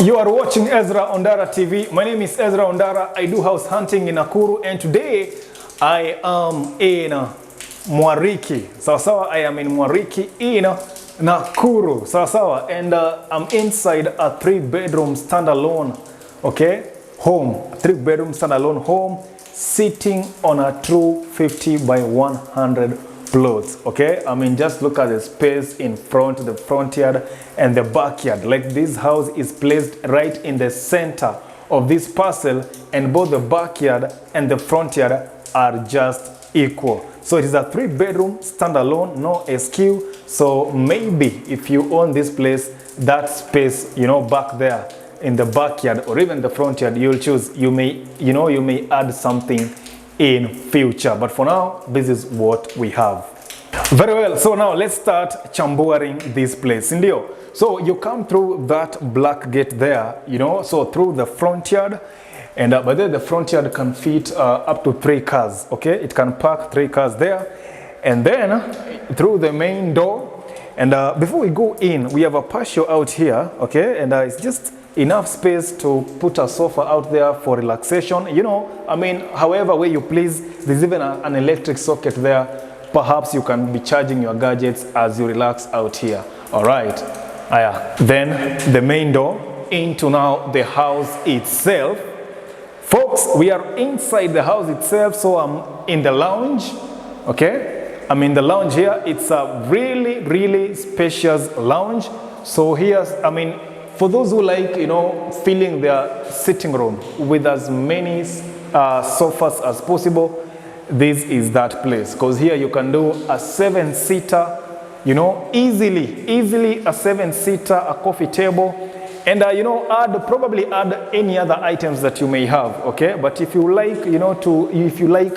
You are watching EZRA ONDARA TV. My name is EZRA ONDARA. I do house hunting in Nakuru, and today I am in Mwariki. Sawa, I am in Mwariki in Nakuru. Sawa, and I'm inside a 3-bedroom standalone, okay, home. 3-bedroom standalone home, sitting on a true 50 by 100 plots. Okay, I mean, just look at the space in front, the front yard and the backyard. Like, this house is placed right in the center of this parcel, and both the backyard and the front yard are just equal. So it is a 3-bedroom standalone, no SQ. So maybe if you own this place, that space, you know, back there in the backyard or even the front yard, you'll choose. You may add something in future, but for now this is what we have. Very well, so now let's start chambuaring this place. Indio, so you come through that black gate there, you know, so through the front yard, and by the front yard can fit up to 3 cars. Okay, it can park 3 cars there, and then through the main door. And before we go in, we have a patio out here. Okay, and it's just enough space to put a sofa out there for relaxation. You know, I mean, however way you please. There's even an electric socket there. Perhaps you can be charging your gadgets as you relax out here. All right. Then the main door into now the house itself. Folks, we are inside the house itself, so I'm in the lounge. Okay, I'm in the lounge here. It's a really spacious lounge. So here's, I mean, for those who like, you know, filling their sitting room with as many sofas as possible, this is that place. Because here you can do a 7-seater, you know, easily a 7-seater, a coffee table, and you know, probably add any other items that you may have. Okay, but if you like, you know, if you like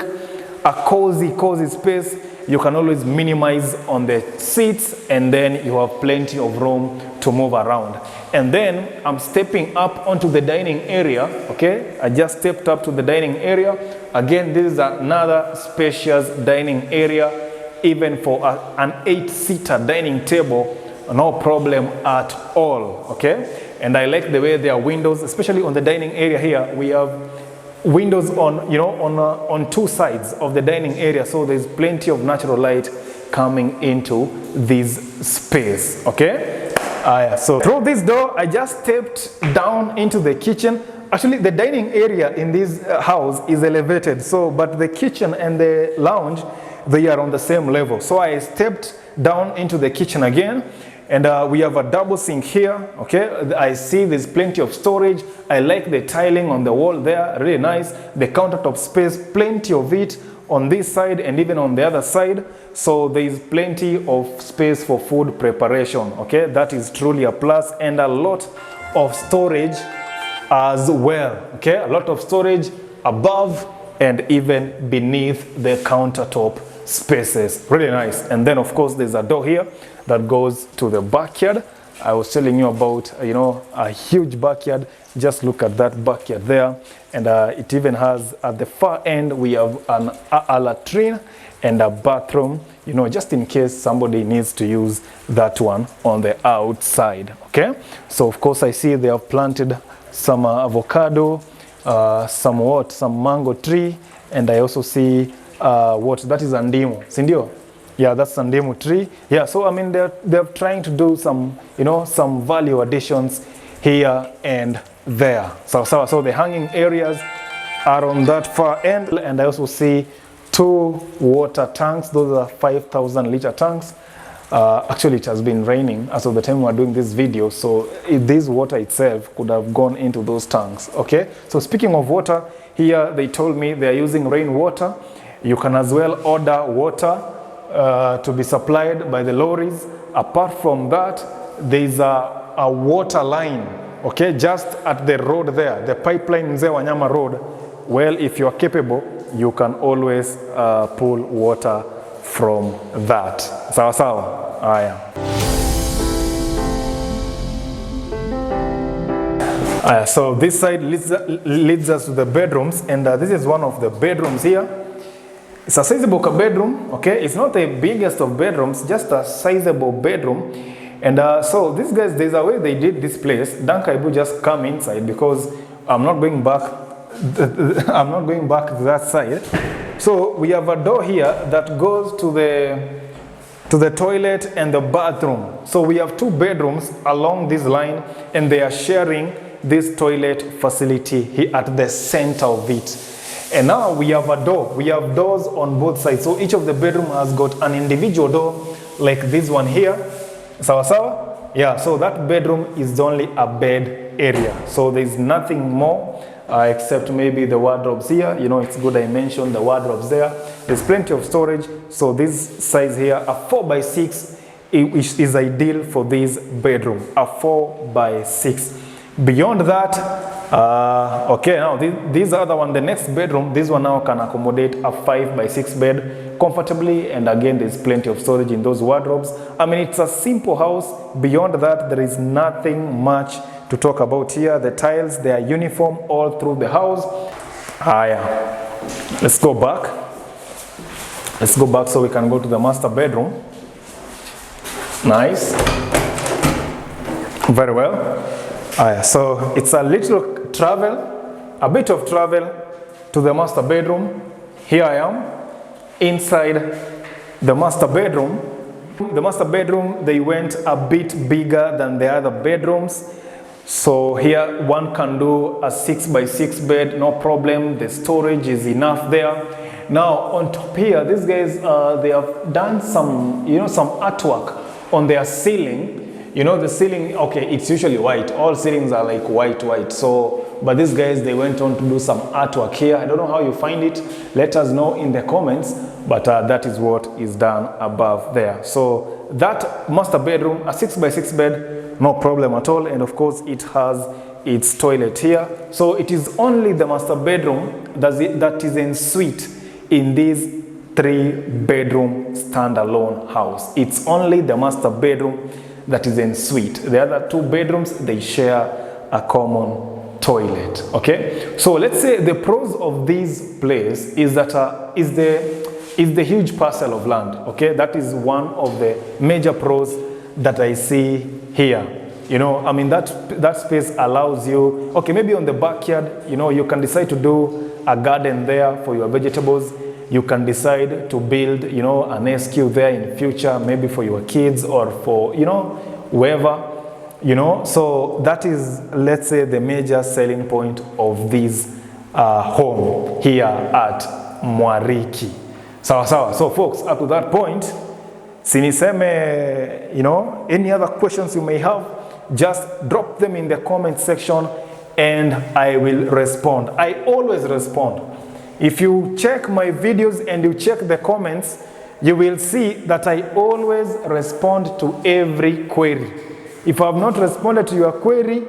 a cozy space, you can always minimize on the seats, and then you have plenty of room to move around. And then I'm stepping up onto the dining area. Okay, I just stepped up to the dining area. Again, this is another spacious dining area, even for an 8-seater dining table, no problem at all. Okay, and I like the way there are windows, especially on the dining area here. We have windows on, you know, on 2 sides of the dining area, so there's plenty of natural light coming into this space. Okay, so through this door I just stepped down into the kitchen. Actually, the dining area in this house is elevated, so but the kitchen and the lounge, they are on the same level. So I stepped down into the kitchen again, and we have a double sink here. Okay, I see there's plenty of storage. I like the tiling on the wall there, really nice. The countertop space, plenty of it on this side and even on the other side. So there is plenty of space for food preparation. Okay, that is truly a plus, and a lot of storage as well. Okay, a lot of storage above and even beneath the countertop spaces. Really nice. And then of course there's a door here that goes to the backyard. I was telling you about, you know, a huge backyard. Just look at that backyard there, and it even has at the far end we have a latrine and a bathroom, you know, just in case somebody needs to use that one on the outside. Okay, so of course I see they have planted some avocado, some mango tree, and I also see what that is, andimu, sindio? Yeah, that's andimu tree. Yeah, so I mean they're trying to do some, you know, some value additions here and there. So the hanging areas are on that far end, and I also see 2 water tanks. Those are 5,000-liter tanks. Actually, it has been raining as of the time we're doing this video, so this water itself could have gone into those tanks. Okay, so speaking of water, here they told me they're using rainwater. You can as well order water to be supplied by the lorries. Apart from that, there's a water line, okay, just at the road there, the pipeline Mzee Wanyama Road. Well, if you are capable, you can always pull water from that. Sawa. So this side leads us to the bedrooms, and this is one of the bedrooms here. It's a sizable bedroom. Okay, it's not the biggest of bedrooms, just a sizable bedroom. And so these guys, there's a way they did this place. Dankaibu just come inside because I'm not going back. I'm not going back to that side. So we have a door here that goes to the toilet and the bathroom. So we have 2 bedrooms along this line, and they are sharing this toilet facility here at the center of it. And now we have a door. We have doors on both sides. So each of the bedroom has got an individual door like this one here. Sawa sawa? Yeah, so that bedroom is only a bed area. So there's nothing more except maybe the wardrobes here. You know, it's good I mentioned the wardrobes there. There's plenty of storage. So this size here, a 4x6, which is ideal for this bedroom. A 4x6. Beyond that, okay, now this other one, the next bedroom, this one now can accommodate a 5x6 bed comfortably, and again there's plenty of storage in those wardrobes. I mean, it's a simple house. Beyond that, there is nothing much to talk about here. The tiles, they are uniform all through the house. Let's go back. Let's go back so we can go to the master bedroom. Nice. Very well. So it's a little travel, a bit of travel to the master bedroom. Here I am inside the master bedroom. The master bedroom, they went a bit bigger than the other bedrooms. So here one can do a 6x6 bed, no problem. The storage is enough there. Now on top here, these guys, they have done some, some artwork on their ceiling. You know, the ceiling, okay, it's usually white. All ceilings are like white. So, but these guys, they went on to do some artwork here. I don't know how you find it. Let us know in the comments. But that is what is done above there. So that master bedroom, a 6x6 bed, no problem at all. And of course, it has its toilet here. So it is only the master bedroom that is en suite in this 3-bedroom standalone house. It's only the master bedroom that is en suite. The other 2 bedrooms, they share a common toilet. Okay, so let's say the pros of this place is that is the huge parcel of land. Okay, that is one of the major pros that I see here. You know, I mean, that space allows you, okay, maybe on the backyard, you can decide to do a garden there for your vegetables. You can decide to build, an SQ there in future, maybe for your kids or for, whoever, So that is, let's say, the major selling point of this home here at Mwariki. Sawa. So folks, up to that point, siniseme, any other questions you may have, just drop them in the comment section and I will respond. I always respond. If you check my videos and you check the comments, you will see that I always respond to every query. If I have not responded to your query,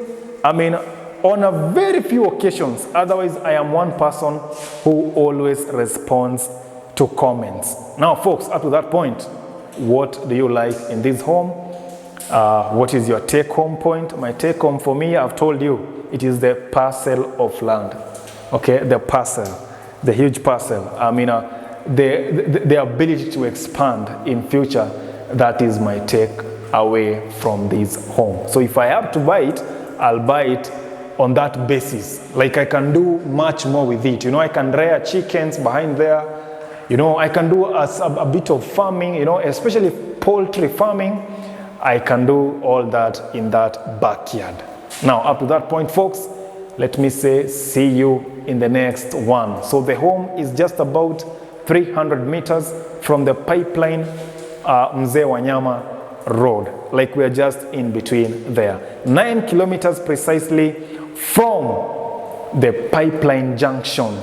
I mean, on a very few occasions. Otherwise, I am one person who always responds to comments. Now, folks, up to that point, what do you like in this home? What is your take-home point? My take-home for me, I've told you, it is the parcel of land. Okay, the parcel. The huge parcel. I mean, the ability to expand in future, that is my take away from this home. So if I have to buy it, I'll buy it on that basis. Like I can do much more with it. I can rear chickens behind there. I can do a bit of farming, especially poultry farming. I can do all that in that backyard. Now, up to that point, folks, let me say, see you in the next one. So the home is just about 300 meters from the pipeline Mzee Wanyama Road. Like we are just in between there. 9 kilometers precisely from the pipeline junction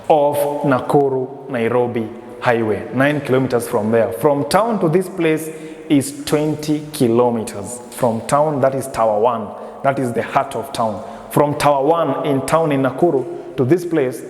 of Nakuru, Nairobi highway. 9 kilometers from there. From town to this place is 20 kilometers. From town, that is Tower 1. That is the heart of town. From Tower 1 in town in Nakuru to this place,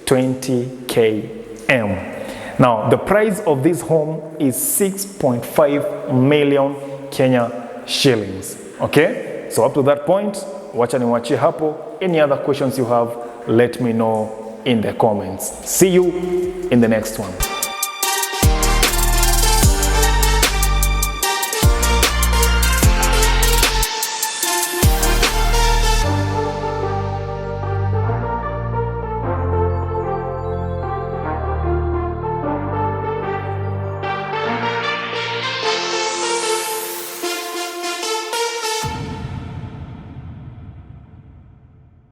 20 km. Now, the price of this home is 6.5 million Kenya shillings. Okay? So up to that point, wacha niwachie hapo. Any other questions you have, let me know in the comments. See you in the next one.